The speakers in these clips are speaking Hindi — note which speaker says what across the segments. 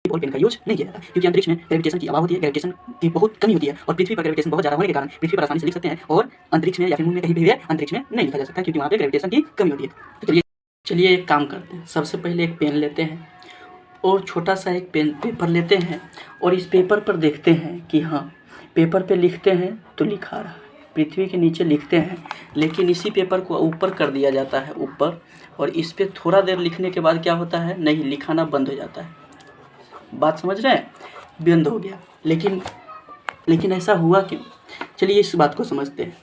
Speaker 1: की बॉल पेन का यूज नहीं किया जाता, क्योंकि अंतरिक्ष में ग्रेविटेशन की अभाव होती है, ग्रेविटेशन की बहुत कमी होती है और पृथ्वी पर ग्रेविटेशन बहुत ज़्यादा होने के कारण पृथ्वी पर आसानी से लिख सकते हैं और अंतरिक्ष में या फिर मून में कहीं भी है अंतरिक्ष में नहीं लिखा जा सकता, क्योंकि वहाँ पे ग्रेविटेशन की कमी होती है। तो चलिए एक काम करते हैं, सबसे पहले एक पेन लेते हैं और छोटा सा एक पेपर लेते हैं और इस पेपर पर देखते हैं कि हाँ, पेपर पे लिखते हैं तो लिखा रहा है, पृथ्वी के नीचे लिखते हैं, लेकिन इसी पेपर को ऊपर कर दिया जाता है ऊपर, और इस पर थोड़ा देर लिखने के बाद क्या होता है, नहीं, लिखाना बंद हो जाता है। बात समझ रहे हैं, बंद हो गया। लेकिन ऐसा हुआ क्यों? चलिए इस बात को समझते हैं।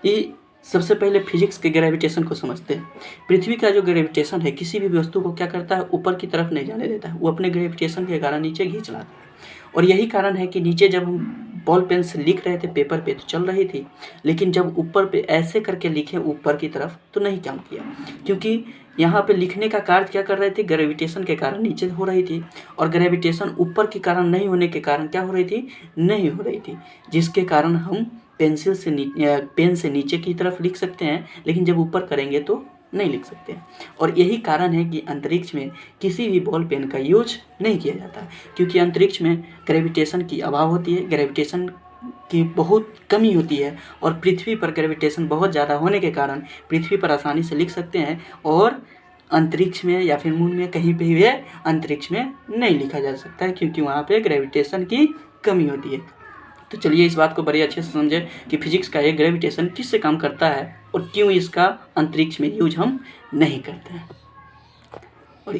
Speaker 1: ये सबसे पहले फिजिक्स के ग्रेविटेशन को समझते हैं। पृथ्वी का जो ग्रेविटेशन है किसी भी वस्तु को क्या करता है, ऊपर की तरफ नहीं जाने देता है, वो अपने ग्रेविटेशन के कारण नीचे खींच लाता है। और यही कारण है कि नीचे जब हम बॉल पेन से लिख रहे थे पेपर पे तो चल रही थी, लेकिन जब ऊपर पे ऐसे करके लिखे ऊपर की तरफ तो नहीं काम किया, क्योंकि यहाँ पे लिखने का कार्य क्या कर रहे थे, ग्रेविटेशन के कारण नीचे हो रही थी, और ग्रेविटेशन ऊपर के कारण नहीं होने के कारण क्या हो रही थी, नहीं हो रही थी, जिसके कारण हम पेन से नीचे की तरफ लिख सकते हैं, लेकिन जब ऊपर करेंगे तो नहीं लिख सकते। और यही कारण है कि अंतरिक्ष में किसी भी बॉल पेन का यूज नहीं किया जाता, क्योंकि अंतरिक्ष में ग्रेविटेशन की अभाव होती है, ग्रेविटेशन की बहुत कमी होती है, और पृथ्वी पर ग्रेविटेशन बहुत ज़्यादा होने के कारण पृथ्वी पर आसानी से लिख सकते हैं, और अंतरिक्ष में या फिर मून में कहीं पे भी अंतरिक्ष में नहीं लिखा जा सकता है, क्योंकि वहाँ पे ग्रेविटेशन की कमी होती है। तो चलिए इस बात को बड़े अच्छे से समझें कि फिजिक्स का ये ग्रेविटेशन किससे काम करता है और क्यों इसका अंतरिक्ष में यूज हम नहीं करते हैं। और